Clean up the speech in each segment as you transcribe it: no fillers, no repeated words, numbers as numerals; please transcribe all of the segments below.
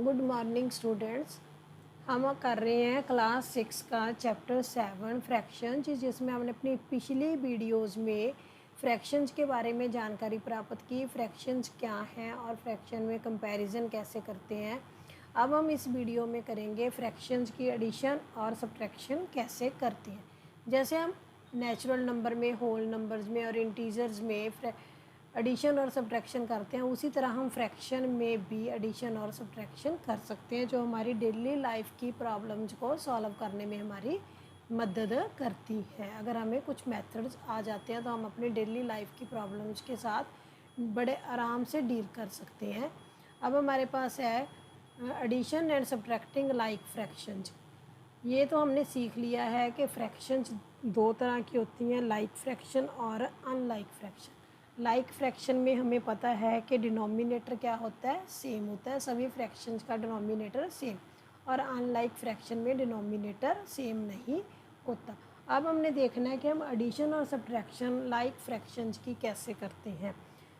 Good morning students. हम कर रहे हैं क्लास 6 का चैप्टर 7 फ्रैक्शंस, जिसमें हमने अपनी पिछली वीडियोस में फ्रैक्शंस के बारे में जानकारी प्राप्त की। फ्रैक्शंस क्या हैं और फ्रैक्शन में कंपैरिजन कैसे करते हैं। अब हम इस वीडियो में करेंगे फ्रैक्शंस की एडिशन और सब्ट्रैक्शन कैसे करते हैं। जैसे हम नेचुरल नंबर में, होल नंबर्स में और इंटीजर्स में एडिशन और सब्ट्रैक्शन करते हैं, उसी तरह हम फ्रैक्शन में भी एडिशन और सब्ट्रैक्शन कर सकते हैं, जो हमारी डेली लाइफ की प्रॉब्लम्स को सॉल्व करने में हमारी मदद करती है। अगर हमें कुछ मेथड्स आ जाते हैं तो हम अपनी डेली लाइफ की प्रॉब्लम्स के साथ बड़े आराम से डील कर सकते हैं। अब हमारे पास है addition and subtracting like fractions. ये तो हमने सीख लिया है कि फ्रैक्शंस दो तरह की होती हैं, लाइक फ्रैक्शन और अनलाइक फ्रैक्शन। लाइक फ्रैक्शन में हमें पता है कि डिनोमिनेटर क्या होता है, सेम होता है, सभी फ्रैक्शंस का डिनोमिनेटर सेम। और अनलाइक फ्रैक्शन में डिनोमिनेटर सेम नहीं होता। अब हमने देखना है कि हम एडिशन और सब्ट्रैक्शन लाइक फ्रैक्शंस की कैसे करते हैं।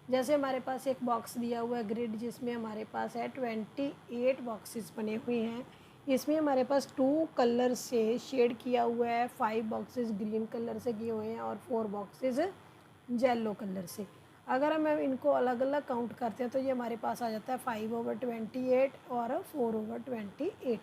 जैसे हमारे पास एक बॉक्स दिया हुआ है ग्रिड, जिसमें हमारे पास है 28 बॉक्सेस बने हुए हैं। इसमें हमारे पास 2 कलर से शेड किया हुआ है, 5 बॉक्सेस ग्रीन कलर से किए हुए हैं और 4 बॉक्सेस येलो कलर से। अगर हम इनको अलग अलग काउंट करते हैं तो ये हमारे पास आ जाता है 5/28 और 4/28।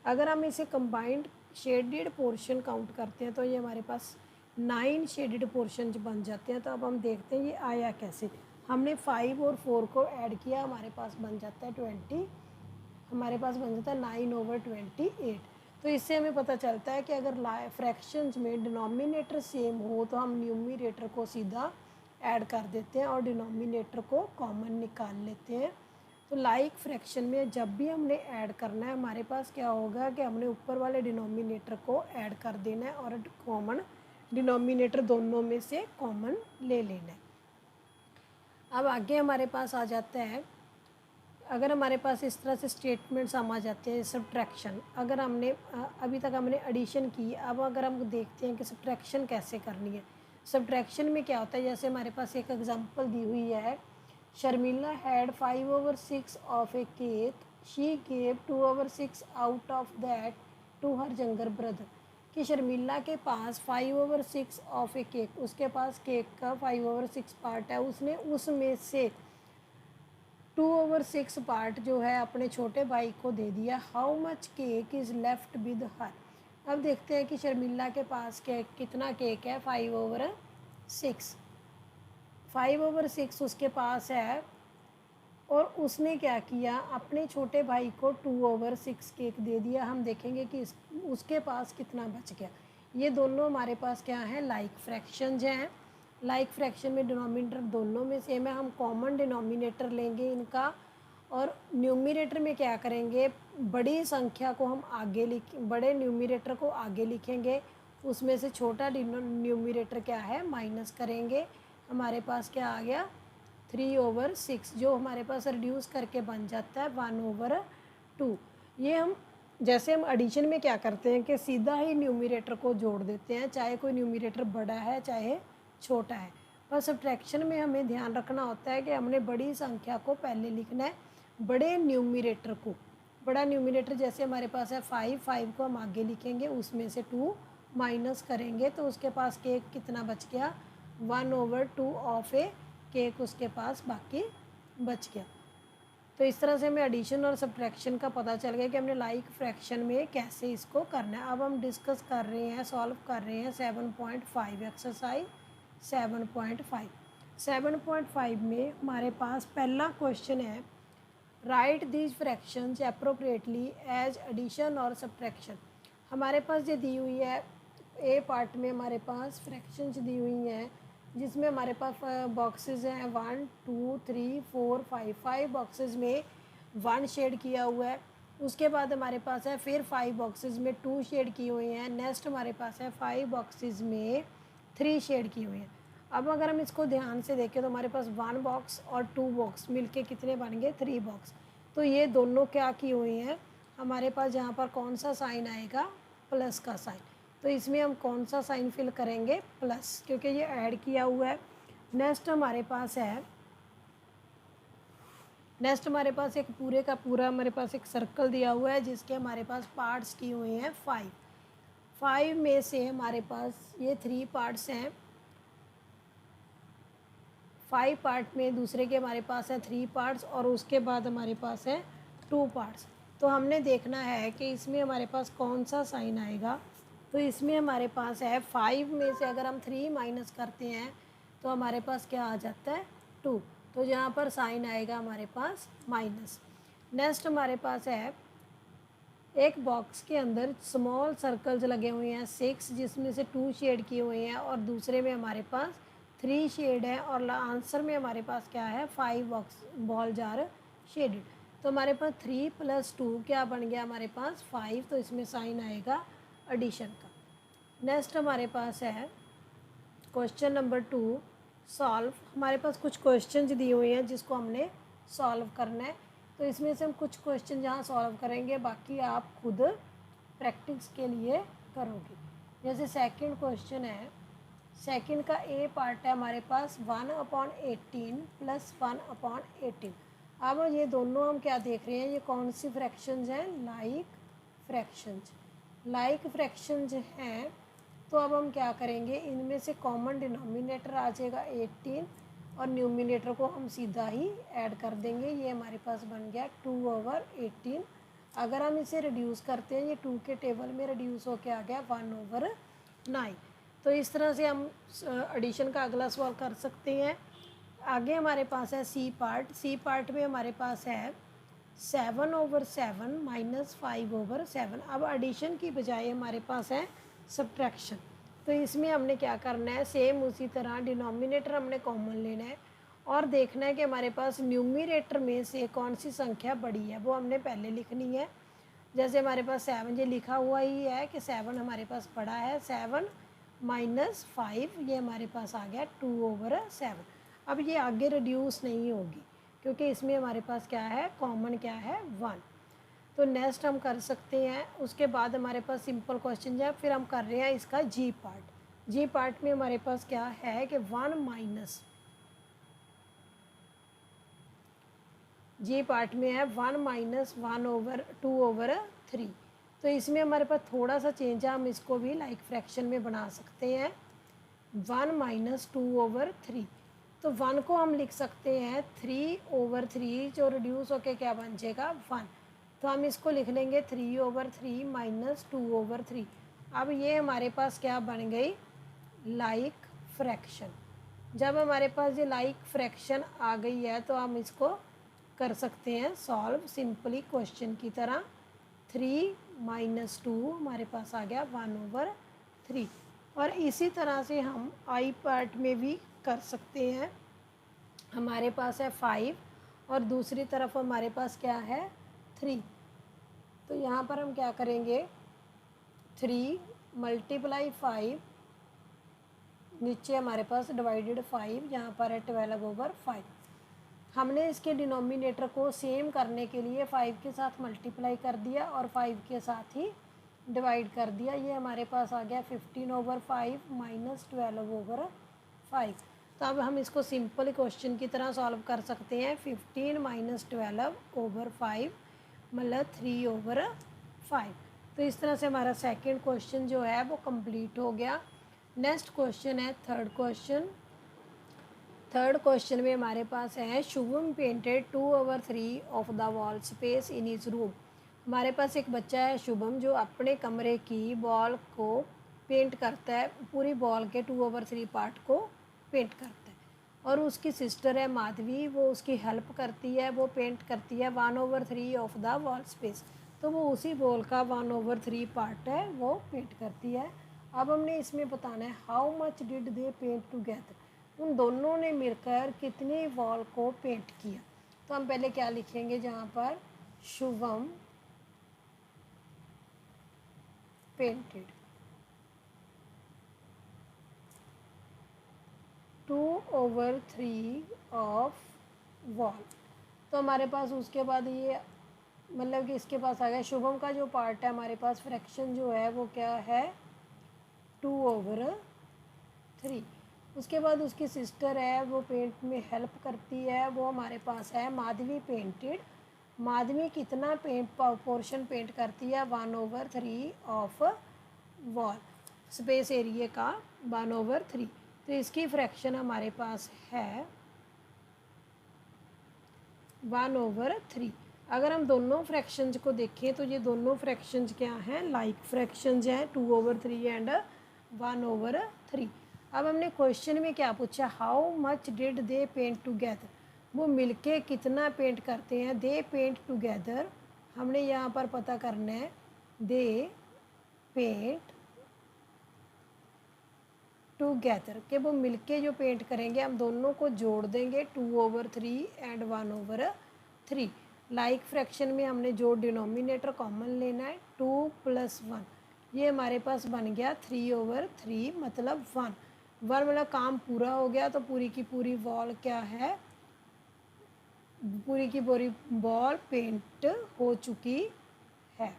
अगर हम इसे कंबाइंड शेडेड पोर्शन काउंट करते हैं तो ये हमारे पास 9 शेडेड पोर्शन बन जाते हैं। तो अब हम देखते हैं ये आया कैसे। हमने 5 और 4 को ऐड किया, हमारे पास बन जाता है 20, हमारे पास बन जाता है 9/28। तो इससे हमें पता चलता है कि अगर फ्रैक्शंस में डिनोमिनेटर सेम हो तो हम न्यूमरेटर को सीधा ऐड कर देते हैं और डिनोमिनेटर को कॉमन निकाल लेते हैं। तो लाइक फ्रैक्शन में जब भी हमने ऐड करना है, हमारे पास क्या होगा कि हमने ऊपर वाले डिनोमिनेटर को ऐड कर देना है और कॉमन डिनोमिनेटर दोनों में से कॉमन ले लेना है। अब आगे हमारे पास आ जाता है, अगर हमारे पास इस तरह से स्टेटमेंट्स हम आ जाते हैं सब्ट्रैक्शन। अगर हमने अभी तक हमने एडिशन की, अब अगर हम देखते हैं कि सब्ट्रैक्शन कैसे करनी है। सब्ट्रैक्शन में क्या होता है, जैसे हमारे पास एक एग्जांपल दी हुई है, Sharmila had 5/6 of a cake, she gave 2/6 out of that to her younger brother. कि शर्मिला के पास 5/6 ऑफ ए केक, उसके पास केक का 5/6 पार्ट है, उसने उसमें से 2/6 पार्ट जो है अपने छोटे भाई को दे दिया। How much cake is left with her. अब देखते हैं कि शर्मिला के पास केक कितना केक है, 5/6। 5/6 उसके पास है और उसने क्या किया, अपने छोटे भाई को 2/6 केक दे दिया। हम देखेंगे कि उसके पास कितना बच गया। ये दोनों हमारे पास क्या है, लाइक फ्रैक्शंस हैं। लाइक फ्रैक्शन में डिनोमिनेटर दोनों में सेम है, हम कॉमन डिनोमिनेटर लेंगे इनका और न्यूमरेटर में क्या करेंगे, बड़ी संख्या को हम आगे बड़े न्यूमरेटर को आगे लिखेंगे, उसमें से छोटा न्यूमरेटर क्या है माइनस करेंगे। हमारे पास क्या आ गया, 3/6, जो हमारे पास रिड्यूस करके बन जाता है 1/2। ये हम जैसे हम एडिशन में क्या करते हैं कि सीधा ही न्यूमरेटर को जोड़ देते हैं, चाहे कोई न्यूमरेटर बड़ा है चाहे छोटा है। पर सब्ट्रैक्शन में हमें ध्यान रखना होता है कि हमने बड़ी संख्या को पहले लिखना है, बड़े न्यूमरेटर को। बड़ा न्यूमरेटर जैसे हमारे पास है 5 को हम आगे लिखेंगे, उसमें से 2 माइनस करेंगे तो उसके पास केक कितना बच गया, 1/2 ऑफ ए केक उसके पास बाकी बच गया। तो इस तरह से हमें एडिशन और सब्ट्रैक्शन का पता चल गया कि हमने लाइक फ्रैक्शन में कैसे इसको करना है। अब हम डिस्कस कर रहे हैं, सॉल्व कर रहे हैं 7.5 एक्सरसाइज 7.5। 7.5 में हमारे पास पहला क्वेश्चन है, right these fractions appropriately as addition और सब्ट्रैक्शन। हमारे पास ये दी हुई है, ए पार्ट में हमारे पास फ्रैक्शंस दी हुई हैं, जिसमें हमारे पास बॉक्सेस हैं 1 2 3 4 5। 5 बॉक्सेस में 1 शेड किया हुआ है। उसके बाद हमारे पास है फिर 5 बॉक्सेस में 2 शेड की हुई हैं। नेक्स्ट हमारे पास है 5 बॉक्सेस में 3 शेड की हुई हैं। अब अगर हम इसको ध्यान से देखें तो हमारे पास 1 बॉक्स और 2 बॉक्स मिलके कितने बन गए, 3 बॉक्स। तो ये दोनों क्या की हुई हैं, हमारे पास यहाँ पर कौन सा साइन आएगा, प्लस का साइन। तो इसमें हम कौन सा साइन फिल करेंगे, प्लस, क्योंकि ये ऐड किया हुआ है। नेक्स्ट हमारे पास है, नेक्स्ट हमारे पास एक पूरे का पूरा हमारे पास एक सर्कल दिया हुआ है जिसके हमारे पास पार्ट्स किए हुए हैं 5। 5 में से हमारे पास ये 3 पार्ट्स हैं। 5 पार्ट में दूसरे के हमारे पास है 3 पार्ट्स और उसके बाद हमारे पास है 2 पार्ट्स। तो हमने देखना है कि इसमें हमारे पास कौन सा साइन आएगा। तो इसमें हमारे पास है 5 में से अगर हम 3 माइनस करते हैं तो हमारे पास क्या आ जाता है 2। तो यहाँ पर साइन आएगा हमारे पास माइनस। नेक्स्ट हमारे पास है एक बॉक्स के अंदर स्मॉल सर्कल्स लगे हुए हैं 6 जिसमें से 2 शेड किए हुए हैं और दूसरे में हमारे पास 3 शेड है और आंसर में हमारे पास क्या है 5 बॉक्स बॉल जार शेडेड। तो हमारे पास 3 + 2 क्या बन गया हमारे पास 5। तो इसमें साइन आएगा एडिशन का। नेक्स्ट हमारे पास है क्वेश्चन नंबर 2 सॉल्व। हमारे पास कुछ क्वेश्चन दिए हुए हैं जिसको हमने सॉल्व करना है। तो इसमें से हम कुछ क्वेश्चन जहाँ सॉल्व करेंगे बाकी आप खुद प्रैक्टिस के लिए करोगे। जैसे सेकंड क्वेश्चन है, सेकंड का ए पार्ट है हमारे पास 1/18 + 1/18। अब ये दोनों हम क्या देख रहे हैं, ये कौन सी फ्रैक्शंस हैं, लाइक फ्रैक्शंस। लाइक फ्रैक्शंस हैं तो अब हम क्या करेंगे, इनमें से कॉमन डिनोमिनेटर आ जाएगा 18 और न्यूमिनेटर को हम सीधा ही ऐड कर देंगे। ये हमारे पास बन गया 2/18। अगर हम इसे रिड्यूस करते हैं ये 2 के टेबल में रिड्यूस होके आ गया 1/9। तो इस तरह से हम एडिशन का अगला सवाल कर सकते हैं। आगे हमारे पास है सी पार्ट। सी पार्ट में हमारे पास है 7/7 - 5/7। अब एडिशन की बजाय हमारे पास है सब्ट्रैक्शन। तो इसमें हमने क्या करना है, सेम उसी तरह डिनोमिनेटर हमने कॉमन लेना है और देखना है कि हमारे पास न्यूमिनेटर में से कौन सी संख्या बड़ी है वो हमने पहले लिखनी है। जैसे हमारे पास 7 ये लिखा हुआ ही है कि 7 हमारे पास बड़ा है। 7 - 5 ये हमारे पास आ गया 2/7। अब ये आगे रिड्यूस नहीं होगी क्योंकि इसमें हमारे पास क्या है, कॉमन क्या है 1। तो नेक्स्ट हम कर सकते हैं। उसके बाद हमारे पास सिंपल क्वेश्चन है, फिर हम कर रहे हैं इसका जी पार्ट। जी पार्ट में हमारे पास क्या है कि 1 माइनस, जी पार्ट में है 1 - 1/2/3। तो इसमें हमारे पास थोड़ा सा चेंज है, हम इसको भी लाइक फ्रैक्शन में बना सकते हैं 1 - 2/3। तो 1 को हम लिख सकते हैं 3/3 जो रिड्यूस होके क्या बन जाएगा 1। तो हम इसको लिख लेंगे 3/3 - 2/3। अब ये हमारे पास क्या बन गई, लाइक फ्रैक्शन। जब हमारे पास ये लाइक फ्रैक्शन आ गई है तो हम इसको कर सकते हैं सॉल्व सिंपली क्वेश्चन की तरह। 3 - 2 हमारे पास आ गया 1/3। और इसी तरह से हम आई पार्ट में भी कर सकते हैं। हमारे पास है 5 और दूसरी तरफ हमारे पास क्या है 3। तो यहाँ पर हम क्या करेंगे 3 × 5, नीचे हमारे पास डिवाइडेड 5, यहाँ पर है 12/5। हमने इसके डिनोमिनेटर को सेम करने के लिए 5 के साथ मल्टीप्लाई कर दिया और 5 के साथ ही डिवाइड कर दिया। ये हमारे पास आ गया 15/5 - 12/5। तो अब हम इसको सिंपल क्वेश्चन की तरह सॉल्व कर सकते हैं। 15 - 12/5 मतलब 3/5। तो इस तरह से हमारा सेकंड क्वेश्चन जो है वो कंप्लीट हो गया। नेक्स्ट क्वेश्चन है थर्ड क्वेश्चन। थर्ड क्वेश्चन में हमारे पास है Shubham painted 2/3 of the wall space in his room. हमारे पास एक बच्चा है शुभम जो अपने कमरे की वॉल को पेंट करता है, पूरी वॉल के 2/3 पार्ट को पेंट करता है। और उसकी सिस्टर है माधवी, वो उसकी हेल्प करती है, वो पेंट करती है 1/3 ऑफ द वॉल स्पेस। तो वो उसी वॉल का 1/3 पार्ट है वो पेंट करती है। अब हमने इसमें बताना है how much did they paint together, उन दोनों ने मिलकर कितनी वॉल को पेंट किया। तो हम पहले क्या लिखेंगे, जहाँ पर शुभम पेंटेड 2/3 ऑफ वॉल। तो हमारे पास उसके बाद ये मतलब कि इसके पास आ गया शुभम का जो पार्ट है हमारे पास फ्रैक्शन जो है वो क्या है 2/3। उसके बाद उसकी सिस्टर है वो पेंट में हेल्प करती है, वो हमारे पास है माधवी पेंटेड। माधवी कितना पेंट पोर्शन पेंट करती है, 1/3 ऑफ वॉल स्पेस एरिया का 1/3। तो इसकी फ्रैक्शन हमारे पास है 1/3। अगर हम दोनों फ्रैक्शंस को देखें तो ये दोनों फ्रैक्शंस क्या हैं, लाइक फ्रैक्शंस हैं, 2/3 एंड 1/3। अब हमने क्वेश्चन में क्या पूछा, how much did they paint together, वो मिलके कितना पेंट करते हैं, दे पेंट टुगेदर। हमने यहाँ पर पता करना है दे पेंट टुगेदर के वो मिलके जो पेंट करेंगे, हम दोनों को जोड़ देंगे 2/3 एंड 1/3। लाइक फ्रैक्शन में हमने जो डिनोमिनेटर कॉमन लेना है 2 + 1, ये हमारे पास बन गया 3/3 मतलब 1 मतलब काम पूरा हो गया। तो पूरी की पूरी वॉल क्या है, पूरी की पूरी वॉल पेंट हो चुकी है।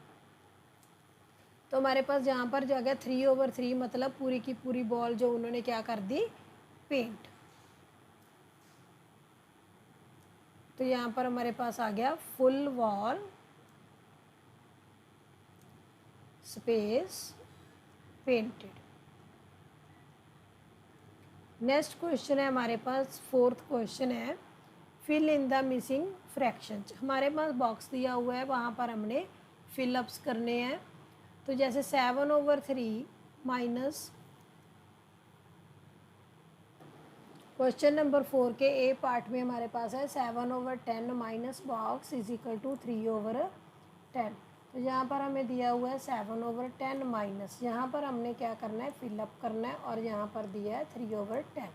तो हमारे पास जहाँ पर जो आ गया 3/3 मतलब पूरी की पूरी बॉल जो उन्होंने क्या कर दी, पेंट। तो यहाँ पर हमारे पास आ गया full wall space painted. Next question है हमारे पास, फोर्थ क्वेश्चन है, fill in the missing fractions. हमारे पास बॉक्स दिया हुआ है, वहाँ पर हमने फिलअप्स करने हैं। तो जैसे 7/3 माइनस क्वेश्चन नंबर 4 के ए पार्ट में हमारे पास है 7/10 minus box is equal to 3/10। तो यहाँ पर हमें दिया हुआ है 7/10 माइनस, यहाँ पर हमने क्या करना है, फिलअप करना है, और यहाँ पर दिया है 3/10।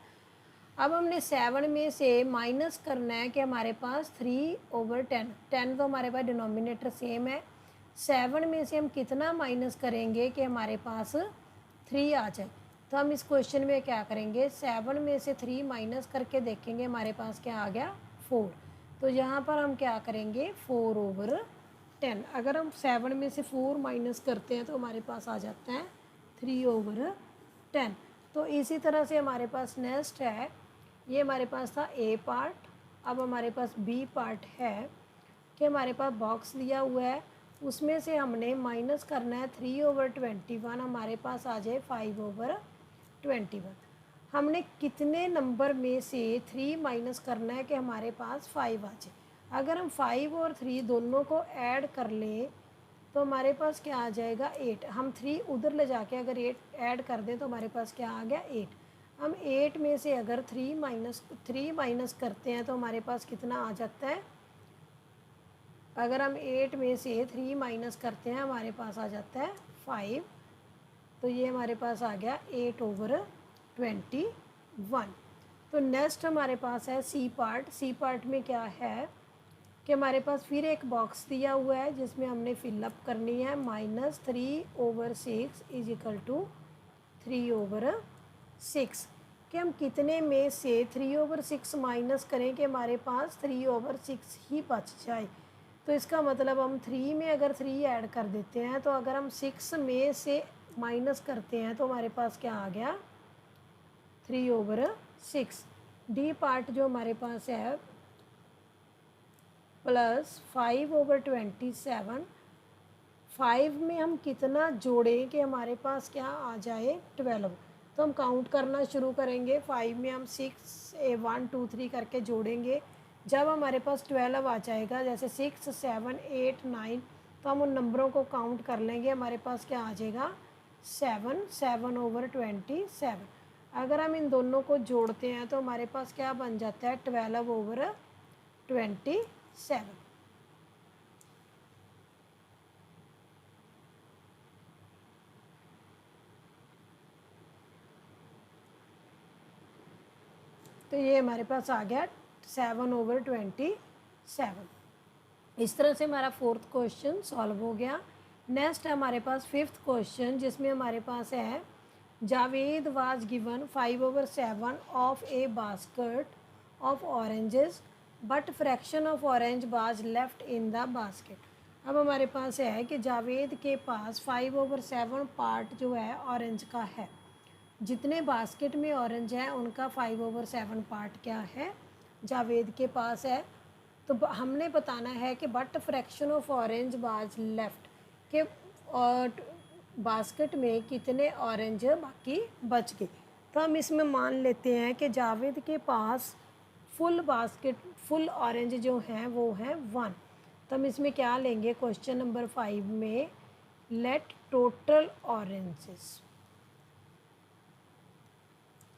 अब हमने 7 में से माइनस करना है कि हमारे पास 3/10, 10 तो हमारे पास डिनोमिनेटर सेम है। 7 में से हम कितना माइनस करेंगे कि हमारे पास 3 आ जाए। तो हम इस क्वेश्चन में क्या करेंगे, 7 में से 3 माइनस करके देखेंगे हमारे पास क्या आ गया, 4। तो यहाँ पर हम क्या करेंगे 4/10। अगर हम 7 में से 4 माइनस करते हैं तो हमारे पास आ जाता है 3/10। तो इसी तरह से हमारे पास नेक्स्ट है, ये हमारे पास था ए पार्ट। अब हमारे पास बी पार्ट है कि हमारे पास बॉक्स दिया हुआ है, उसमें से हमने माइनस करना है 3/21, हमारे पास आ जाए 5/21। हमने कितने नंबर में से 3 माइनस करना है कि हमारे पास 5 आ जाए। अगर हम 5 और 3 दोनों को ऐड कर लें तो हमारे पास क्या आ जाएगा 8। हम 3 उधर ले जाके अगर 8 ऐड कर दें तो हमारे पास क्या आ गया 8। हम 8 में से अगर 3 माइनस करते हैं तो हमारे पास कितना आ जाता है, अगर हम 8 में से 3 माइनस करते हैं हमारे पास आ जाता है 5। तो ये हमारे पास आ गया 8/21। तो नेक्स्ट हमारे पास है सी पार्ट। सी पार्ट में क्या है कि हमारे पास फिर एक बॉक्स दिया हुआ है जिसमें हमने फिलअप करनी है -3/6 इज इक्वल टू 3/6। कि हम कितने में से 3/6 माइनस करें कि हमारे पास 3/6 ही बच जाए। तो इसका मतलब हम 3 में अगर 3 ऐड कर देते हैं, तो अगर हम 6 में से माइनस करते हैं तो हमारे पास क्या आ गया 3/6। डी पार्ट जो हमारे पास है +5/27। 5 में हम कितना जोड़ें कि हमारे पास क्या आ जाए 12। तो हम काउंट करना शुरू करेंगे। 5 में हम 6 1 2 3 करके जोड़ेंगे। जब हमारे पास 12 आ जाएगा, जैसे 6 7 8 9, तो हम उन नंबरों को काउंट कर लेंगे। हमारे पास क्या आ जाएगा 7/27। अगर हम इन दोनों को जोड़ते हैं तो हमारे पास क्या बन जाता है 12/27। तो ये हमारे पास आ गया 7/27। इस तरह से हमारा फोर्थ क्वेश्चन सॉल्व हो गया। नेक्स्ट है हमारे पास फिफ्थ क्वेश्चन, जिसमें हमारे पास है Javed was given 5/7 of A basket of oranges but fraction of orange was left in the basket. अब हमारे पास है कि जावेद के पास 5/7 पार्ट जो है ऑरेंज का है, जितने बास्केट में ऑरेंज है उनका 5/7 पार्ट क्या है, जावेद के पास है। तो हमने बताना है कि but fraction of orange was left, के और बास्केट में कितने ऑरेंज बाकी बच गए। तो हम इसमें मान लेते हैं कि जावेद के पास फुल ऑरेंज जो हैं वो हैं 1। तो हम इसमें क्या लेंगे, क्वेश्चन नंबर 5 में लेट टोटल ऑरेंजेस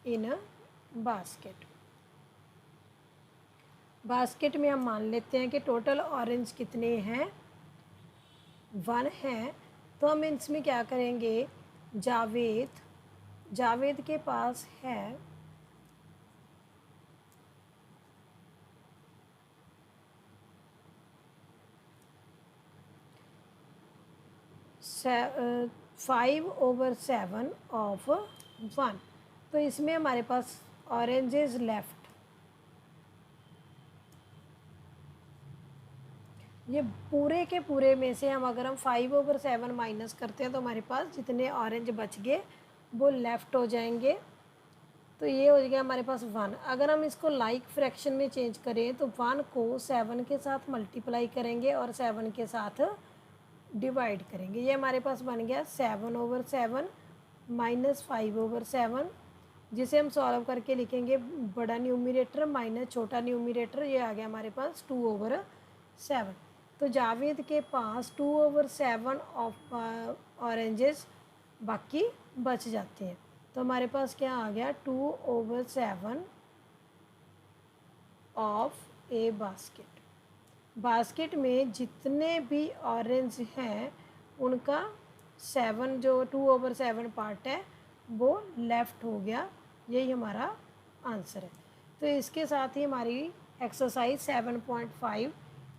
इन बास्केट। बास्केट में हम मान लेते हैं कि टोटल ऑरेंज कितने हैं, 1 हैं। तो हम इसमें क्या करेंगे, जावेद के पास है 5/7 ऑफ 1। तो इसमें हमारे पास ऑरेंजेस लेफ्ट, ये पूरे के पूरे में से हम अगर हम 5/7 माइनस करते हैं तो हमारे पास जितने ऑरेंज बच गए वो लेफ़्ट हो जाएंगे। तो ये हो गया हमारे पास 1। अगर हम इसको लाइक फ्रैक्शन में चेंज करें तो 1 को 7 के साथ मल्टीप्लाई करेंगे और 7 के साथ डिवाइड करेंगे। ये हमारे पास बन गया 7/7 माइनस 5/7, जिसे हम सॉल्व करके लिखेंगे बड़ा न्यूमिनेटर माइनस छोटा न्यूमिनेटर। ये आ गया हमारे पास 2/7। तो जावेद के पास 2/7 ऑफ ऑरेंजेस बाकी बच जाते हैं। तो हमारे पास क्या आ गया, 2/7 ऑफ ए बास्केट। बास्केट में जितने भी ऑरेंज हैं उनका 7 जो 2/7 पार्ट है वो लेफ़्ट हो गया। यही हमारा आंसर है। तो इसके साथ ही हमारी एक्सरसाइज 7.5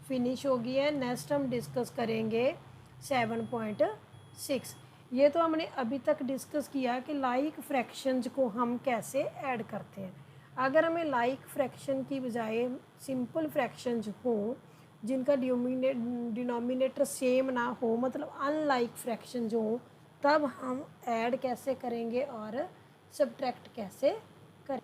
फिनिश हो गई है। नेक्स्ट हम डिस्कस करेंगे 7.6। ये तो हमने अभी तक डिस्कस किया कि लाइक फ्रैक्शंस को हम कैसे ऐड करते हैं। अगर हमें लाइक फ्रैक्शन की बजाय सिंपल फ्रैक्शंस हो जिनका डिनोमिनेटर सेम ना हो, मतलब अनलाइक फ्रैक्शन जो हो, तब हम ऐड कैसे करेंगे और सब्ट्रैक्ट कैसे करें।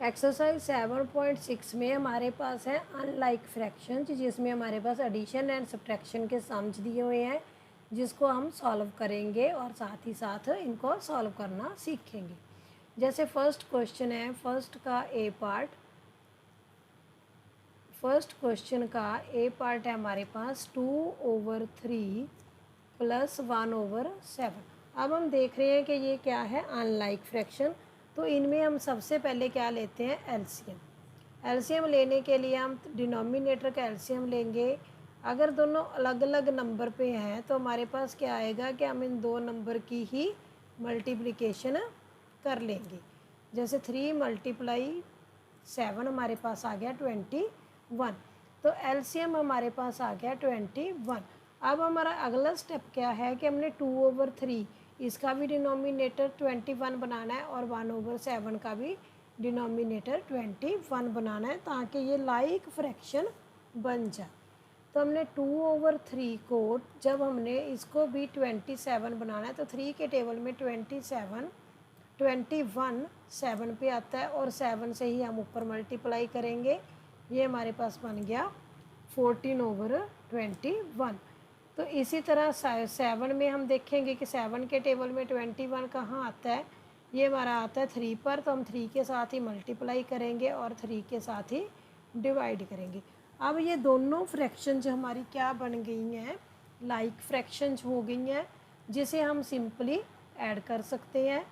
एक्सरसाइज 7.6 में हमारे पास है अनलाइक फ्रैक्शन, जिसमें हमारे पास एडिशन एंड सब्ट्रैक्शन के सम्स दिए हुए हैं जिसको हम सॉल्व करेंगे और साथ ही साथ इनको सॉल्व करना सीखेंगे। जैसे फर्स्ट क्वेश्चन है, फर्स्ट क्वेश्चन का ए पार्ट है हमारे पास 2/3 प्लस 1/7। अब हम देख रहे हैं कि ये क्या है, अनलाइक फ्रैक्शन। तो इनमें हम सबसे पहले क्या लेते हैं, एलसीएम। एलसीएम लेने के लिए हम डिनोमिनेटर का एलसीएम लेंगे। अगर दोनों अलग अलग नंबर पे हैं तो हमारे पास क्या आएगा कि हम इन दो नंबर की ही मल्टीप्लिकेशन कर लेंगे। जैसे 3 × 7 हमारे पास आ गया 21। तो एलसीएम हमारे पास आ गया 21। अब हमारा अगला स्टेप क्या है कि हमने 2/3 इसका भी डिनोमिनेटर 21 बनाना है और 1/7 का भी डिनोमिनेटर 21 बनाना है ताकि ये लाइक फ्रैक्शन बन जाए। तो हमने 2/3 को जब हमने इसको भी 27 बनाना है तो 3 के टेबल में 21 7 पे आता है और 7 से ही हम ऊपर मल्टीप्लाई करेंगे। ये हमारे पास बन गया 14/21। तो इसी तरह 7 में हम देखेंगे कि 7 के टेबल में 21 कहाँ आता है, ये हमारा आता है 3 पर। तो हम 3 के साथ ही मल्टीप्लाई करेंगे और 3 के साथ ही डिवाइड करेंगे। अब ये दोनों फ्रैक्शन जो हमारी क्या बन गई हैं, लाइक फ्रैक्शंस हो गई हैं, जिसे हम सिंपली ऐड कर सकते हैं।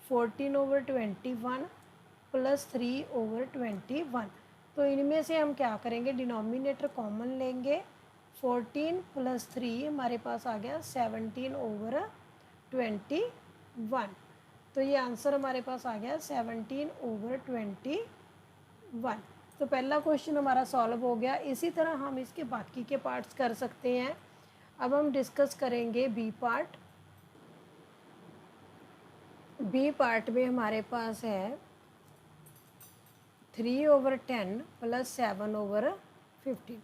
14/21 प्लस 3/21। तो इनमें से हम क्या करेंगे, डिनोमिनेटर कॉमन लेंगे। 14 + 3 हमारे पास आ गया 17/21। तो ये आंसर हमारे पास आ गया 17/21। तो पहला क्वेश्चन हमारा सॉल्व हो गया। इसी तरह हम इसके बाकी के पार्ट्स कर सकते हैं। अब हम डिस्कस करेंगे बी पार्ट। बी पार्ट में हमारे पास है 3/10 प्लस 7/15।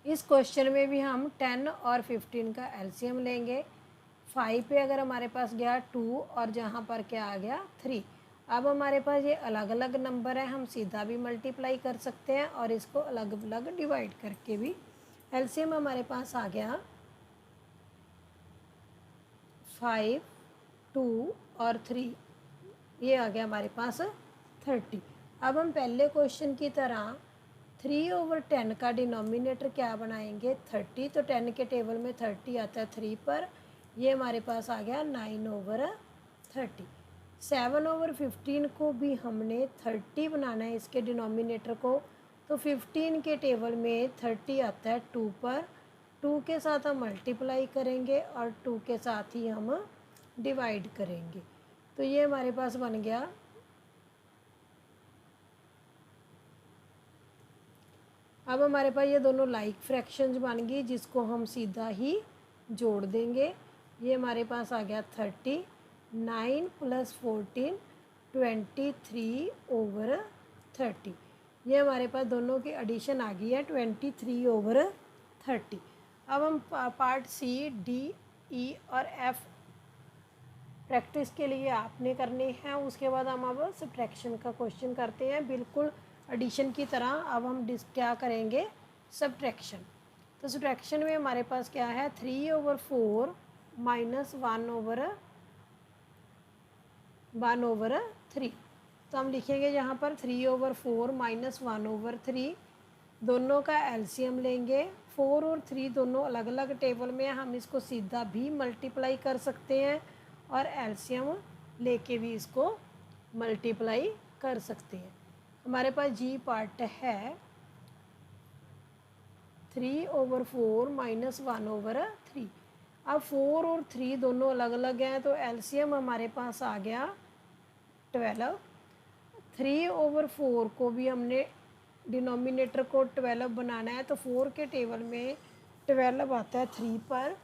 इस क्वेश्चन में भी हम 10 और 15 का एलसीएम लेंगे। 5 पे अगर हमारे पास गया 2 और जहाँ पर क्या आ गया 3। अब हमारे पास ये अलग अलग नंबर है, हम सीधा भी मल्टीप्लाई कर सकते हैं और इसको अलग अलग डिवाइड करके भी। एलसीएम हमारे पास आ गया 5, 2 और 3, ये आ गया हमारे पास 30। अब हम पहले क्वेश्चन की तरह 3/10 का डिनोमिनेटर क्या बनाएंगे 30, तो 10 के टेबल में 30 आता है 3 पर, ये हमारे पास आ गया 9/30। 7/15 को भी हमने 30 बनाना है इसके डिनोमिनेटर को, तो 15 के टेबल में 30 आता है 2 पर, 2 के साथ हम मल्टीप्लाई करेंगे और 2 के साथ ही हम डिवाइड करेंगे। तो ये हमारे पास बन गया अब हमारे पास ये दोनों लाइक फ्रैक्शंस बन गई जिसको हम सीधा ही जोड़ देंगे। ये हमारे पास आ गया 30, 9 + 14 23/30। ये हमारे पास दोनों की एडिशन आ गई है 23/30। अब हम पार्ट सी, डी, ई और एफ प्रैक्टिस के लिए आपने करने हैं। उसके बाद हम अब सब्ट्रैक्शन का क्वेश्चन करते हैं, बिल्कुल एडिशन की तरह। अब हम क्या करेंगे सब्ट्रैक्शन। तो सब्ट्रैक्शन में हमारे पास क्या है 3/4 - 1/3। तो हम लिखेंगे यहाँ पर 3/4 - 1/3, दोनों का एलसीएम लेंगे। 4 और 3 दोनों अलग अलग टेबल में, हम इसको सीधा भी मल्टीप्लाई कर सकते हैं और एलसीएम लेके भी इसको मल्टीप्लाई कर सकते हैं। हमारे पास जी पार्ट है 3/4 - 1/3। अब 4 और 3 दोनों अलग अलग हैं, तो एलसीएम हमारे पास आ गया 12। 3/4 को भी हमने डिनोमिनेटर को 12 बनाना है, तो 4 के टेबल में 12 आता है 3 पर,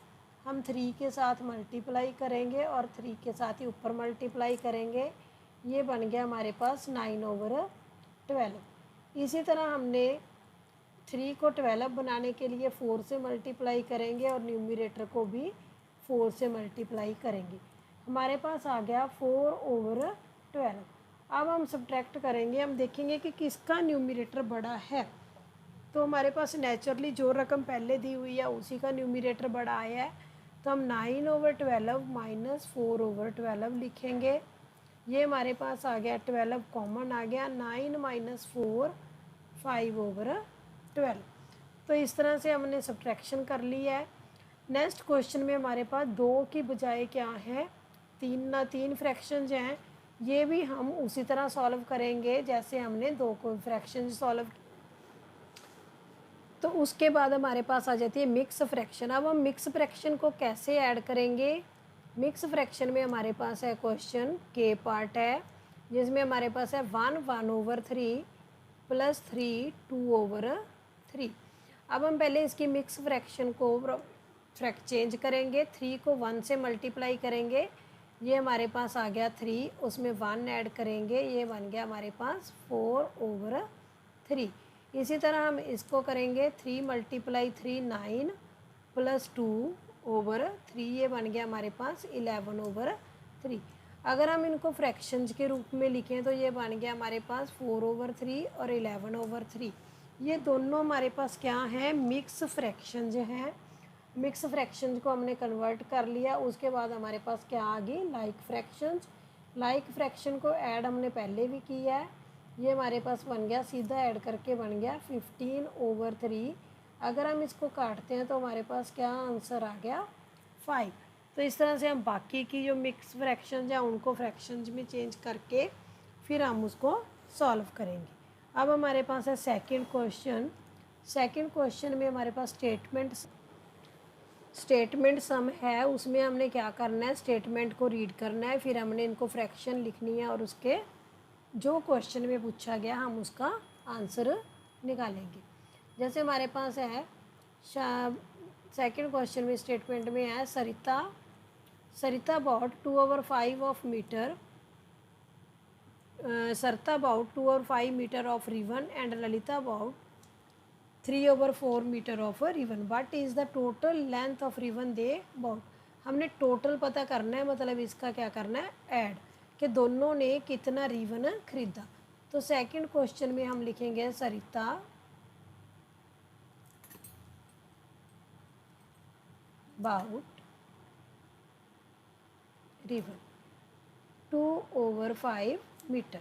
हम 3 के साथ मल्टीप्लाई करेंगे और 3 के साथ ही ऊपर मल्टीप्लाई करेंगे। ये बन गया हमारे पास 9/12। इसी तरह हमने 3 को 12 बनाने के लिए 4 से मल्टीप्लाई करेंगे और न्यूमरेटर को भी 4 से मल्टीप्लाई करेंगे। हमारे पास आ गया 4/12। अब हम सब्ट्रैक्ट करेंगे, हम देखेंगे कि किसका न्यूमरेटर बड़ा है। तो हमारे पास नेचुरली जो रकम पहले दी हुई है उसी का न्यूमरेटर बड़ा आया है, तो हम 9/12 - 4/12 लिखेंगे। ये हमारे पास आ गया 12 कॉमन आ गया, 9 - 4 5/12। तो इस तरह से हमने सब्ट्रैक्शन कर ली है। नेक्स्ट क्वेश्चन में हमारे पास 2 की बजाय क्या है 3 फ्रैक्शंस हैं, ये भी हम उसी तरह सॉल्व करेंगे जैसे हमने 2 को फ्रैक्शन सॉल्व। तो उसके बाद हमारे पास आ जाती है मिक्स फ्रैक्शन। अब हम मिक्स फ्रैक्शन को कैसे ऐड करेंगे। मिक्स फ्रैक्शन में हमारे पास है क्वेश्चन के पार्ट है जिसमें हमारे पास है 1/3 + 3 2/3। अब हम पहले इसकी मिक्स फ्रैक्शन को चेंज करेंगे, 3 को 1 से मल्टीप्लाई करेंगे, ये हमारे पास आ गया 3, उसमें 1 ऐड करेंगे, ये बन गया हमारे पास 4/3। इसी तरह हम इसको करेंगे 3 × 3 9 + 2/3, ये बन गया हमारे पास 11/3। अगर हम इनको फ्रैक्शंस के रूप में लिखें तो ये बन गया हमारे पास 4/3 और 11/3। ये दोनों हमारे पास क्या हैं मिक्स फ्रैक्शंस हैं। मिक्स फ्रैक्शंस को हमने कन्वर्ट कर लिया। उसके बाद हमारे पास क्या आ गई लाइक फ्रैक्शंस। लाइक फ्रैक्शन को ऐड हमने पहले भी किया है, ये हमारे पास बन गया, सीधा ऐड करके बन गया 15/3। अगर हम इसको काटते हैं तो हमारे पास क्या आंसर आ गया 5। तो इस तरह से हम बाकी की जो मिक्स फ्रैक्शंस हैं उनको फ्रैक्शंस में चेंज करके फिर हम उसको सॉल्व करेंगे। अब हमारे पास है सेकंड क्वेश्चन। सेकंड क्वेश्चन में हमारे पास स्टेटमेंट सम है, उसमें हमने क्या करना है स्टेटमेंट को रीड करना है, फिर हमने इनको फ्रैक्शन लिखनी है और उसके जो क्वेश्चन में पूछा गया हम उसका आंसर निकालेंगे। जैसे हमारे पास है सेकंड क्वेश्चन में स्टेटमेंट में है Sarita bought 2/5 of metre Sarita bought 2/5 meter of ribbon and Lalita bought 3/4 meter of a ribbon. What is the total length of ribbon they bought? हमने टोटल पता करना है, मतलब इसका क्या करना है, ऐड, कि दोनों ने कितना रिबन खरीदा। तो सेकंड क्वेश्चन में हम लिखेंगे सरिता बाउट रिबन 2/5 मीटर।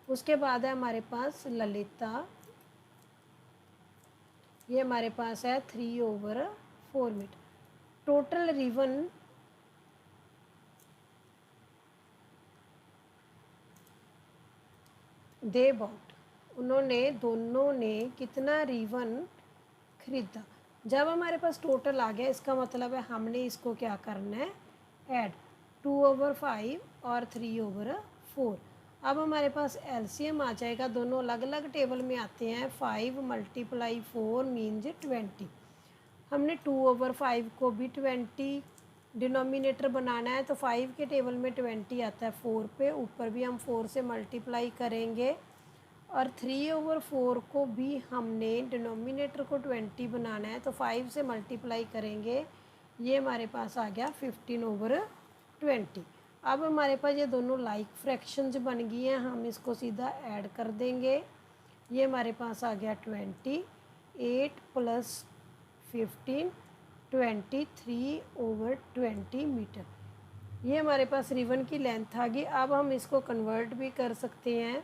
उसके बाद है हमारे पास ललिता, ये हमारे पास है 3/4 metre. Total ribbon they bought, उन्होंने दोनों ने कितना रिबन खरीदा। जब हमारे पास टोटल आ गया, इसका मतलब है हमने इसको क्या करना है, ऐड 2/5 और 3/4। अब हमारे पास एलसीएम आ जाएगा, दोनों अलग अलग टेबल में आते हैं। 5 × 4 मीन्स 20। हमने 2/5 को भी 20 डिनोमिनेटर बनाना है, तो 5 के टेबल में 20 आता है 4 पे, ऊपर भी हम 4 से मल्टीप्लाई करेंगे। और 3/4 को भी हमने डिनोमिनेटर को 20 बनाना है, तो 5 से मल्टीप्लाई करेंगे, ये हमारे पास आ गया 15/20। अब हमारे पास ये दोनों लाइक फ्रैक्शंस बन गई हैं, हम इसको सीधा ऐड कर देंगे। ये हमारे पास आ गया 28 + 15 23/20 मीटर। ये हमारे पास रिबन की लेंथ आ गई। अब हम इसको कन्वर्ट भी कर सकते हैं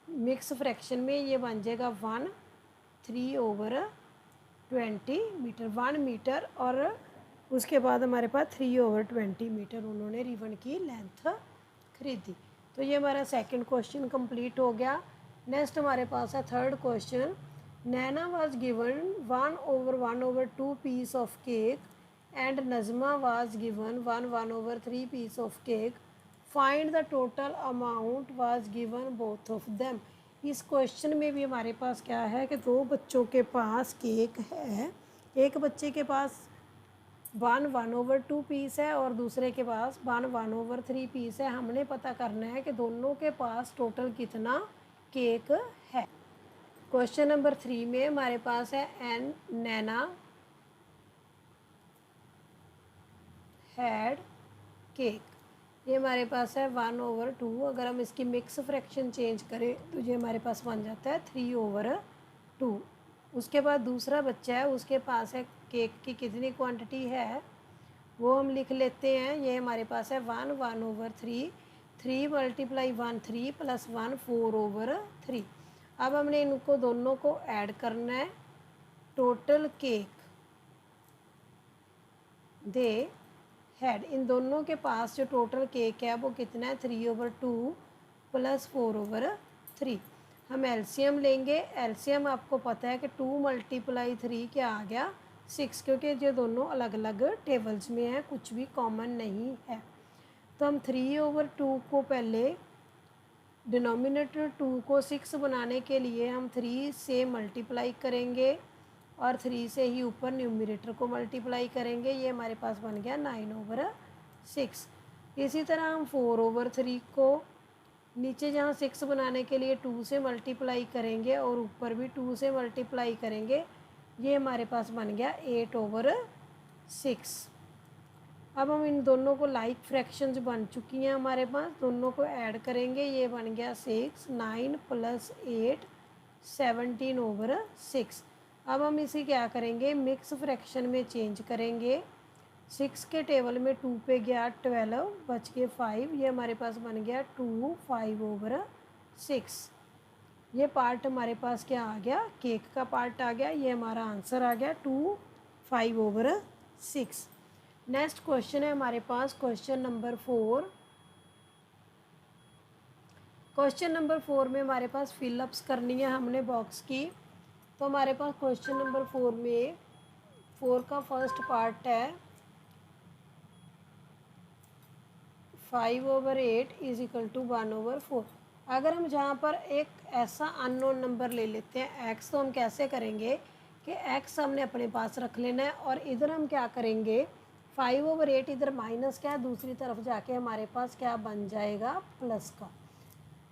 मिक्स फ्रैक्शन में, ये बन जाएगा 1/3/20 मीटर, 1 मीटर। और उसके बाद हमारे पास 3/20 मीटर उन्होंने रिबन की लेंथ खरीदी। तो ये हमारा सेकंड क्वेश्चन कंप्लीट हो गया। नेक्स्ट हमारे पास है third question. Naina was given 1/1/2 piece of cake and Nazma was given 1/3 piece of cake. Find the total amount was given both of them. इस क्वेश्चन में भी हमारे पास क्या है कि दो बच्चों के पास केक है, एक बच्चे के पास 1/2 पीस है और दूसरे के पास 1/3 पीस है। हमने पता करना है कि दोनों के पास टोटल कितना केक है। क्वेश्चन नंबर 3 में हमारे पास है एन नैना हैड केक, ये हमारे पास है 1/2। अगर हम इसकी मिक्स फ्रैक्शन चेंज करें तो ये हमारे पास बन जाता है 3/2। उसके बाद दूसरा बच्चा है, उसके पास है केक की कितनी क्वांटिटी है वो हम लिख लेते हैं। ये हमारे पास है 1/3, 3 × 1 3 + 1 4/3। अब हमने इनको दोनों को ऐड करना है। टोटल केक दे हैड, इन दोनों के पास जो टोटल केक है वो कितना है, 3/2 + 4/3। हम एलसीएम लेंगे। एलसीएम आपको पता है कि 2 × 3 क्या आ गया, 6, क्योंकि ये दोनों अलग अलग टेबल्स में हैं, कुछ भी कॉमन नहीं है। तो हम 3/2 को पहले डिनोमिनेटर 2 को 6 बनाने के लिए हम 3 से मल्टीप्लाई करेंगे और 3 से ही ऊपर न्यूमरेटर को मल्टीप्लाई करेंगे। ये हमारे पास बन गया 9/6। इसी तरह हम 4/3 को नीचे जहाँ 6 बनाने के लिए 2 से मल्टीप्लाई करेंगे और ऊपर भी 2 से मल्टीप्लाई करेंगे, ये हमारे पास बन गया 8/6। अब हम इन दोनों को लाइक फ्रैक्शंस बन चुकी हैं हमारे पास, दोनों को ऐड करेंगे, ये बन गया 6, 9 + 8 17/6। अब हम इसे क्या करेंगे, मिक्स फ्रैक्शन में चेंज करेंगे। 6 के टेबल में 2 पे गया 12, बच के 5, ये हमारे पास बन गया 2 5/6। ये पार्ट हमारे पास क्या आ गया, केक का पार्ट आ गया। ये हमारा आंसर आ गया 2 5/6। नेक्स्ट क्वेश्चन है हमारे पास क्वेश्चन नंबर 4। क्वेश्चन नंबर 4 में हमारे पास फिलअप्स करनी है हमने बॉक्स की। तो हमारे पास क्वेश्चन नंबर 4 में 4 का फर्स्ट पार्ट है 5/8 = 1/4। अगर हम जहाँ पर एक ऐसा अननोन नंबर ले लेते हैं x, तो हम कैसे करेंगे कि x हमने अपने पास रख लेना है और इधर हम क्या करेंगे, 5/8 इधर माइनस क्या है, दूसरी तरफ जाके हमारे पास क्या बन जाएगा, प्लस का।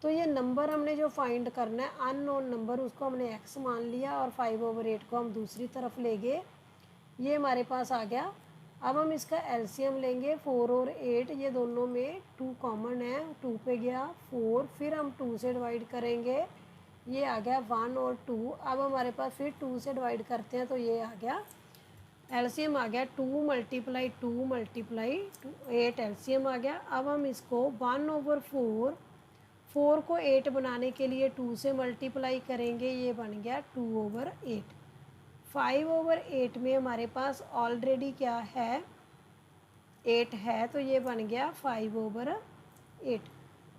तो ये नंबर हमने जो फाइंड करना है अननोन नंबर, उसको हमने x मान लिया और 5/8 को हम दूसरी तरफ ले गए, ये हमारे पास आ गया। अब हम इसका एलसीएम लेंगे। 4 और 8 ये दोनों में 2 कॉमन है, 2 पे गया 4, फिर हम 2 से डिवाइड करेंगे, ये आ गया 1 और 2। अब हमारे पास फिर 2 से डिवाइड करते हैं तो ये आ गया एलसीएम आ गया 2 मल्टीप्लाई 2 मल्टीप्लाई 8 एलसीएम आ गया। अब हम इसको 1/4, 4 को 8 बनाने के लिए 2 से मल्टीप्लाई करेंगे, ये बन गया 2/8। 5/8 में हमारे पास ऑलरेडी क्या है 8 है, तो ये बन गया 5/8।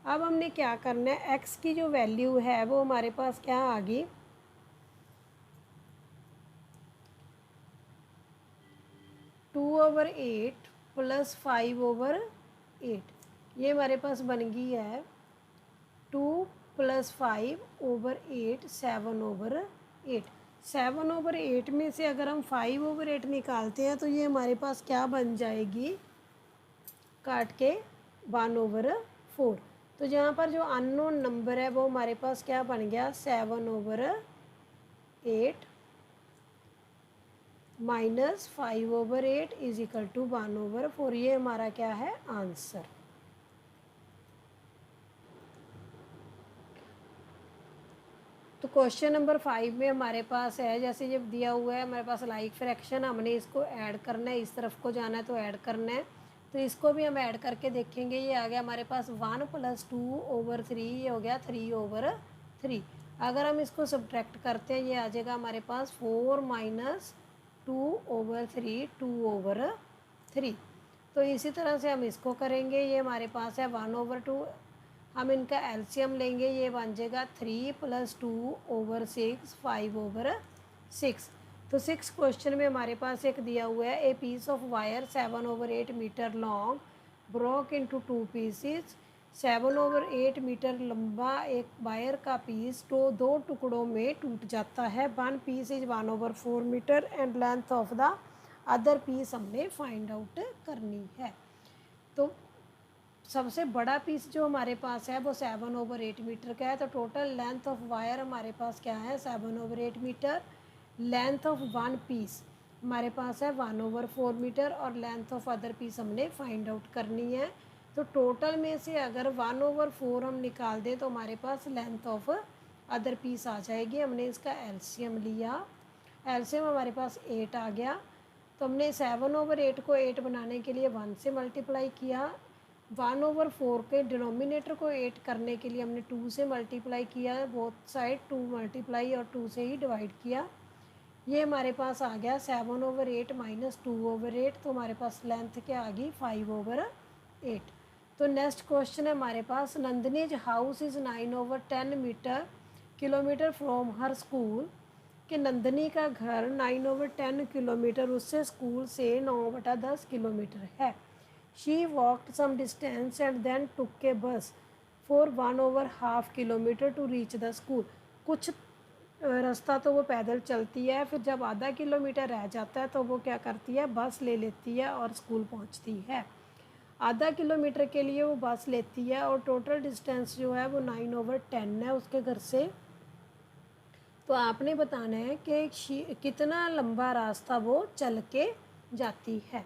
अब हमने क्या करना है, x की जो वैल्यू है वो हमारे पास क्या आ गई 2/8 प्लस 5/8, ये हमारे पास बन गई है 2 + 5/8 7/8। 7/8 में से अगर हम 5/8 निकालते हैं तो ये हमारे पास क्या बन जाएगी, काट के 1/4। तो जहाँ पर जो अननोन नंबर है वो हमारे पास क्या बन गया 7/8 माइनस 5/8 इज इक्वल टू 1/4। ये हमारा क्या है आंसर। तो क्वेश्चन नंबर 5 में हमारे पास है, जैसे जब दिया हुआ है हमारे पास लाइक फ्रैक्शन, हमने इसको ऐड करना है, इस तरफ को जाना है तो ऐड करना है। तो इसको भी हम ऐड करके देखेंगे। ये आ गया हमारे पास 1 + 2/3, ये हो गया 3/3। अगर हम इसको सब्ट्रैक्ट करते हैं ये आ जाएगा हमारे पास 4 - 2/3 2/3। तो इसी तरह से हम इसको करेंगे। ये हमारे पास है 1/2, हम इनका एलसीएम लेंगे, ये बन जाएगा 3 + 2/6 5/6। तो 6 क्वेश्चन में हमारे पास एक दिया हुआ है a piece of wire 7/8 metre long broke into 2 pieces. 7/8 metre लंबा एक वायर का पीस तो 2 टुकड़ों में टूट जाता है। 1 piece is 1/4 metre and length of the other piece हमने फाइंड आउट करनी है। तो सबसे बड़ा पीस जो हमारे पास है वो 7/8 मीटर का है। तो टोटल लेंथ ऑफ वायर हमारे पास क्या है 7/8 metre. Length of one piece हमारे पास है 1/4 मीटर और लेंथ ऑफ अदर पीस हमने फाइंड आउट करनी है। तो टोटल में से अगर 1/4 हम निकाल दें तो हमारे पास लेंथ ऑफ अदर पीस आ जाएगी। हमने इसका एलसीएम लिया, एलसीएम हमारे पास 8 आ गया। तो हमने 7/8 को 8 बनाने के लिए 1 से मल्टीप्लाई किया। 1/4 के डिनोमिनेटर को 8 करने के लिए हमने 2 से मल्टीप्लाई किया, बोथ साइड 2 मल्टीप्लाई और 2 से ही डिवाइड किया। ये हमारे पास आ गया 7/8 माइनस 2/8। तो हमारे पास लेंथ क्या आ गई 5/8। तो नेक्स्ट क्वेश्चन है हमारे पास, Nandini's house is 9/10 kilometre from her school. कि नंदनी का घर 9/10 किलोमीटर उससे स्कूल से 9/10 किलोमीटर है। She walked some distance and then took a bus for 1/2 kilometre to reach the school. कुछ रास्ता तो वो पैदल चलती है, फिर जब आधा किलोमीटर रह जाता है तो वो क्या करती है बस ले लेती है और स्कूल पहुंचती है। आधा किलोमीटर के लिए वो बस लेती है और टोटल डिस्टेंस जो है वो 9/10 है उसके घर से। तो आपने बताना है कि कितना लंबा रास्ता वो चल के जाती है।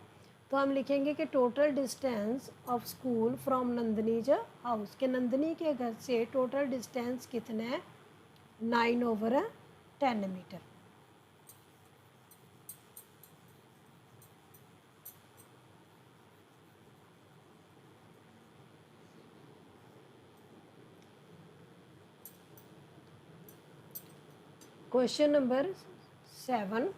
तो हम लिखेंगे कि total distance of school from Nandini's house, के नंदनी के घर से टोटल डिस्टेंस कितना है 9/10 metre. Question number 7,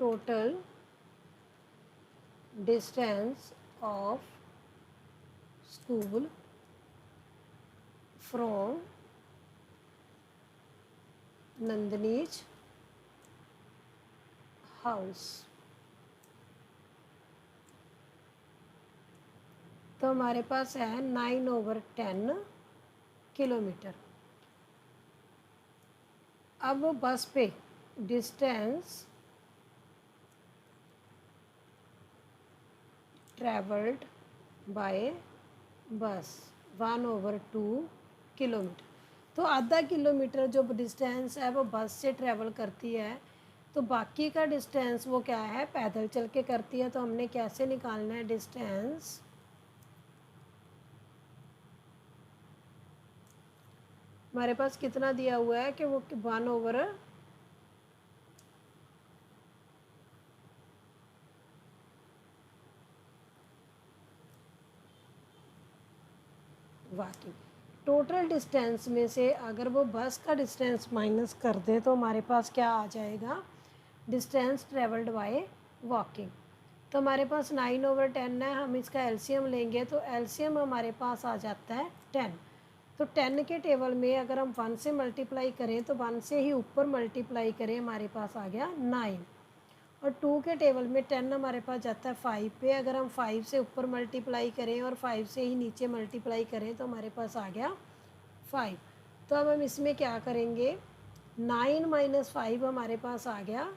total distance of school from Nandini's house। तो हमारे पास है 9/10 किलोमीटर। अब बस पे डिस्टेंस ट्रेवल्ड बाय बस 1/2 किलोमीटर। तो आधा किलोमीटर जो डिस्टेंस है वो बस से ट्रैवल करती है, तो बाकी का डिस्टेंस वो क्या है, पैदल चल के करती है। तो हमने कैसे निकालना है डिस्टेंस, हमारे पास कितना दिया हुआ है कि वो 1/, वॉकिंग। टोटल डिस्टेंस में से अगर वो बस का डिस्टेंस माइनस कर दे तो हमारे पास क्या आ जाएगा, डिस्टेंस ट्रेवल्ड बाय वॉकिंग। तो हमारे पास 9/10 है, हम इसका एलसीएम लेंगे तो एलसीएम हमारे पास आ जाता है 10। तो 10 के टेबल में अगर हम 1 से मल्टीप्लाई करें तो 1 से ही ऊपर मल्टीप्लाई करें, हमारे पास आ गया 9। और 2 के टेबल में 10 हमारे पास जाता है 5 पे, अगर हम 5 से ऊपर मल्टीप्लाई करें और 5 से ही नीचे मल्टीप्लाई करें तो हमारे पास आ गया 5। तो अब हम इसमें क्या करेंगे, 9 - 5 हमारे पास आ गया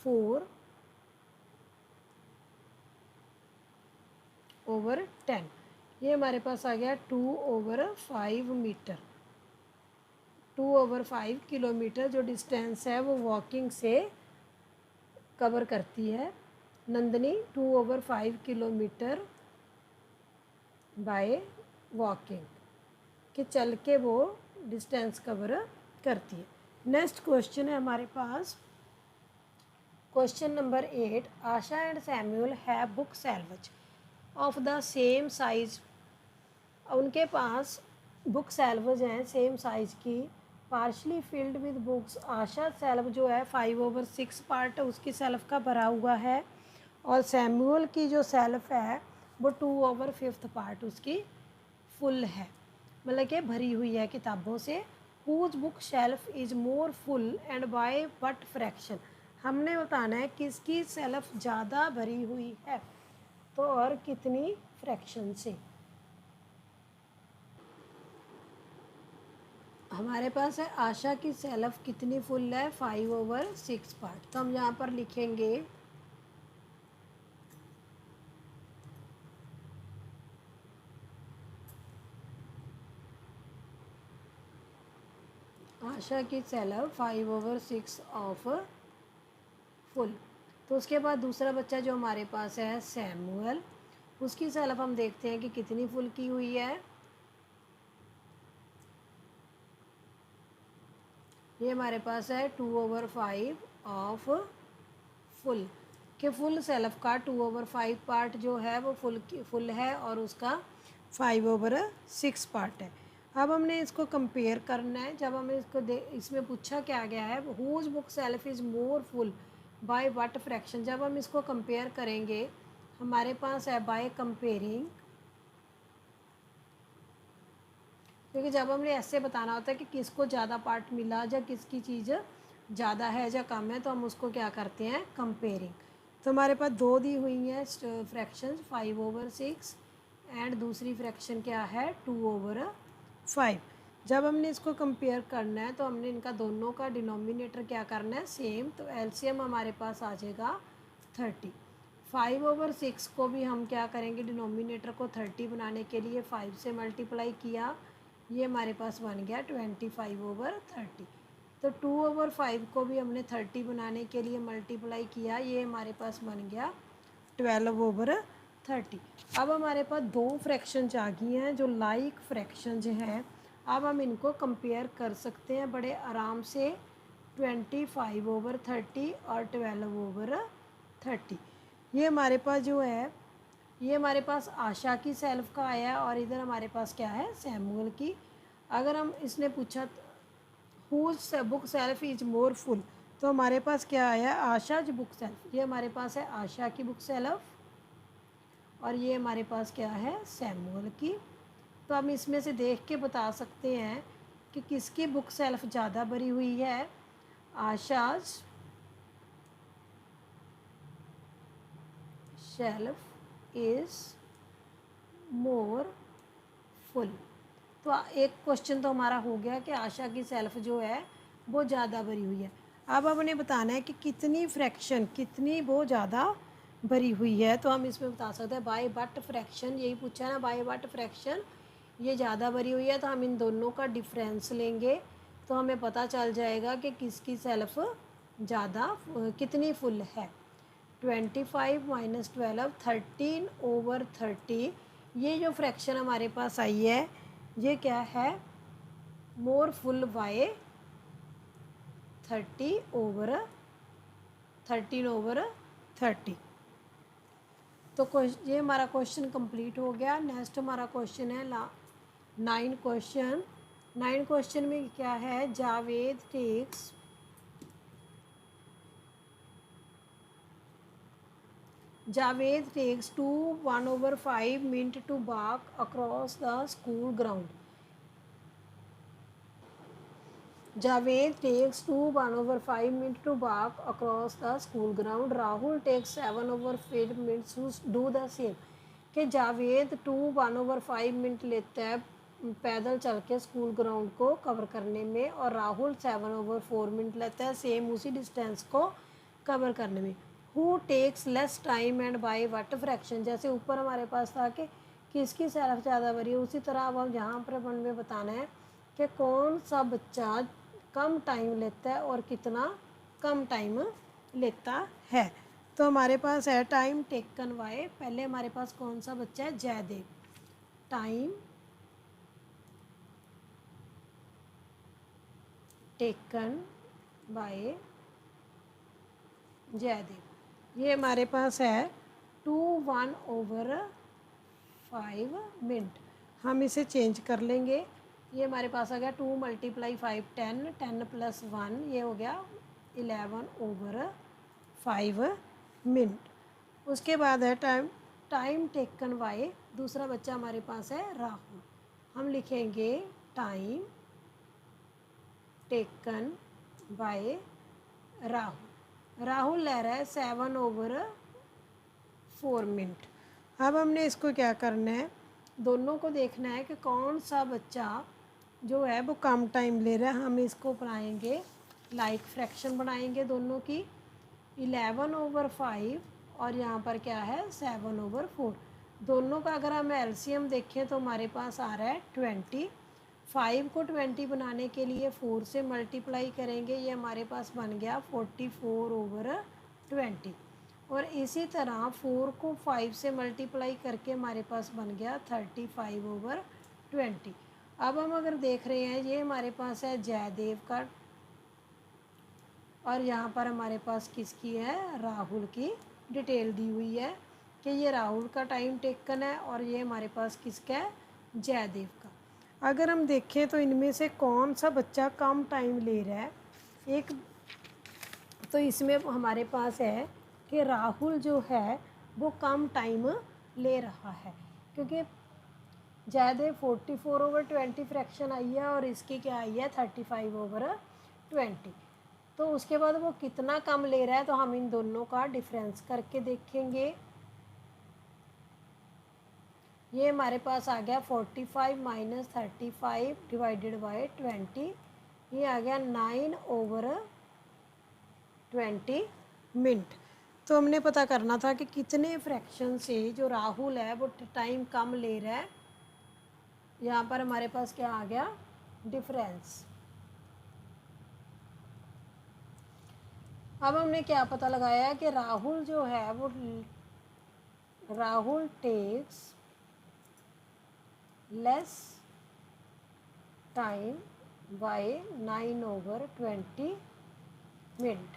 4/10। ये हमारे पास आ गया 2/5 मीटर, 2/5 किलोमीटर जो डिस्टेंस है वो वॉकिंग से कवर करती है नंदनी। 2/5 किलोमीटर बाय वॉकिंग कि चल के वो डिस्टेंस कवर करती है। नेक्स्ट क्वेश्चन है हमारे पास question number 8। Asha and Samuel have book shelves of the same size. उनके पास बुक सेल्वेज हैं सेम साइज़ की, partially filled with books. Asha shelf जो है 5/6 पार्ट उसकी सेल्फ का भरा हुआ है, और सैमुअल की जो सेल्फ है वो 2/5 पार्ट उसकी फुल है, मतलब कि भरी हुई है किताबों से। Whose book shelf is more full and by what fraction. हमने बताना है किसकी सेल्फ ज़्यादा भरी हुई है, तो और कितनी फ्रैक्शन से। हमारे पास है आशा की सेल्फ कितनी फुल है, 5/6 पार्ट। तो हम यहाँ पर लिखेंगे आशा की सेल्फ 5/6 ऑफ फुल। तो उसके बाद दूसरा बच्चा जो हमारे पास है सैमुअल, उसकी सेल्फ हम देखते हैं कि कितनी फुल की हुई है। ये हमारे पास है 2/5 ऑफ फुल, कि फुल सेल्फ का 2/5 पार्ट जो है वो फुल है और उसका 5/6 पार्ट है। अब हमने इसको कंपेयर करना है। जब हमें इसको इसमें पूछा क्या गया है, whose book shelf is more full by what fraction. जब हम इसको कंपेयर करेंगे हमारे पास है बाय कंपेयरिंग, क्योंकि जब हमने ऐसे बताना होता है कि किसको ज़्यादा पार्ट मिला या किसकी चीज़ ज़्यादा है या कम है, तो हम उसको क्या करते हैं, कंपेयरिंग। तो हमारे पास दो दी हुई हैं फ्रैक्शन, 5/6 एंड दूसरी फ्रैक्शन क्या है 2/5। जब हमने इसको कंपेयर करना है तो हमने इनका दोनों का डिनोमिनेटर क्या करना है, सेम। तो एलसीएम हमारे पास आ जाएगा 30। 5/6 को भी हम क्या करेंगे, डिनोमिनेटर को 30 बनाने के लिए 5 से मल्टीप्लाई किया, ये हमारे पास बन गया 25/30। तो 2/5 को भी हमने 30 बनाने के लिए मल्टीप्लाई किया, ये हमारे पास बन गया 12/30। अब हमारे पास दो फ्रैक्शंस आ गई हैं जो लाइक फ्रैक्शंस हैं। अब हम इनको कंपेयर कर सकते हैं बड़े आराम से, 25/30 और 12/30। ये हमारे पास जो है, ये हमारे पास आशा की सेल्फ का आया और इधर हमारे पास क्या है, सैमुअल की। अगर हम इसने पूछा whose book shelf is more full, तो हमारे पास क्या आया, आशा जी बुक सेल्फ। ये हमारे पास है आशा की बुक सेल्फ और ये हमारे पास क्या है, सैमुअल की। तो हम इसमें से देख के बता सकते हैं कि किसकी बुक सेल्फ ज़्यादा भरी हुई है, Asha's shelf is more full. तो एक क्वेश्चन तो हमारा हो गया कि आशा की सेल्फ जो है वो ज़्यादा भरी हुई है। अब हमने बताना है कि कितनी फ्रैक्शन, कितनी वो ज़्यादा भरी हुई है। तो हम इसमें बता सकते हैं बाय व्हाट फ्रैक्शन, यही पूछा है ना, बाय व्हाट फ्रैक्शन ये ज़्यादा भरी हुई है तो हम इन दोनों का डिफरेंस लेंगे तो हमें पता चल जाएगा कि किसकी सेल्फ ज़्यादा कितनी फुल है। 25 माइनस 12 13/30। ये जो फ्रैक्शन हमारे पास आई है ये क्या है, मोर फुल बाय 13/30। तो ये हमारा क्वेश्चन कंप्लीट हो गया। नेक्स्ट हमारा क्वेश्चन है 9 क्वेश्चन। 9 क्वेश्चन में क्या है, Javed takes to 1/5 minute to walk across the school ground. Javed takes 1/5 minutes to walk across the school ground. Rahul takes 7/8 minutes to do the same. कि Javed 1/5 minute लेता है पैदल चल के स्कूल ग्राउंड को कवर करने में, और राहुल 7/4 मिनट लेता है सेम उसी डिस्टेंस को कवर करने में। Who takes less time and by what fraction. जैसे ऊपर हमारे पास था कि किसकी सेल्फ ज़्यादा भरी है, उसी तरह अब हम यहाँ पर अपन में बताना है कि कौन सा बच्चा कम टाइम लेता है और कितना कम टाइम लेता है। तो हमारे पास है टाइम टेकन बाय, पहले हमारे पास कौन सा बच्चा है, Jaydev. Time taken by Jaydev, ये हमारे पास है 1/5 मिनट। हम इसे चेंज कर लेंगे, ये हमारे पास आ गया 2 × 5 10, 10 + 1 ये हो गया 11/5 मिनट। उसके बाद है टाइम टेकन बाय, दूसरा बच्चा हमारे पास है राहुल। हम लिखेंगे time taken bye Rahul. Rahul ले रहा है 7/4 मिनट। अब हमने इसको क्या करना है, दोनों को देखना है कि कौन सा बच्चा जो है वो कम टाइम ले रहा है। हम इसको बनाएंगे लाइक फ्रैक्शन बनाएंगे दोनों की, 11/5 और यहाँ पर क्या है 7/4। दोनों का अगर हम एलसीएम देखें तो हमारे पास आ रहा है 20। 5 को 20 बनाने के लिए 4 से मल्टीप्लाई करेंगे, ये हमारे पास बन गया 44/20। और इसी तरह 4 को 5 से मल्टीप्लाई करके हमारे पास बन गया 35/20। अब हम अगर देख रहे हैं ये हमारे पास है जयदेव का, और यहाँ पर हमारे पास किसकी है, राहुल की डिटेल दी हुई है कि ये राहुल का टाइम टेकन है और ये हमारे पास किसका है, जयदेव का। अगर हम देखें तो इनमें से कौन सा बच्चा कम टाइम ले रहा है, एक तो इसमें हमारे पास है कि राहुल जो है वो कम टाइम ले रहा है, क्योंकि जयदेव 44/20 फ्रैक्शन आई है और इसकी क्या आई है 35/20। तो उसके बाद वो कितना कम ले रहा है, तो हम इन दोनों का डिफरेंस करके देखेंगे। ये हमारे पास आ गया 45 - 35 / 20, ये आ गया 9/20 मिनट। तो हमने पता करना था कि कितने फ्रैक्शन से जो राहुल है वो टाइम कम ले रहा है। यहाँ पर हमारे पास क्या आ गया, डिफरेंस। अब हमने क्या पता लगाया कि राहुल जो है वो Rahul takes less time by 9/20 minute.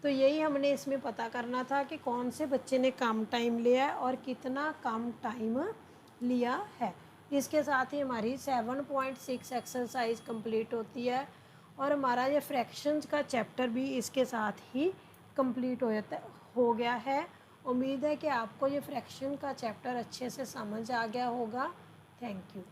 तो यही हमने इसमें पता करना था कि कौन से बच्चे ने कम टाइम लिया है और कितना कम टाइम लिया है। इसके साथ ही हमारी 7.6 एक्सरसाइज कंप्लीट होती है और हमारा ये फ्रैक्शंस का चैप्टर भी इसके साथ ही कंप्लीट हो गया है। उम्मीद है कि आपको ये फ्रैक्शन का चैप्टर अच्छे से समझ आ गया होगा। Thank you.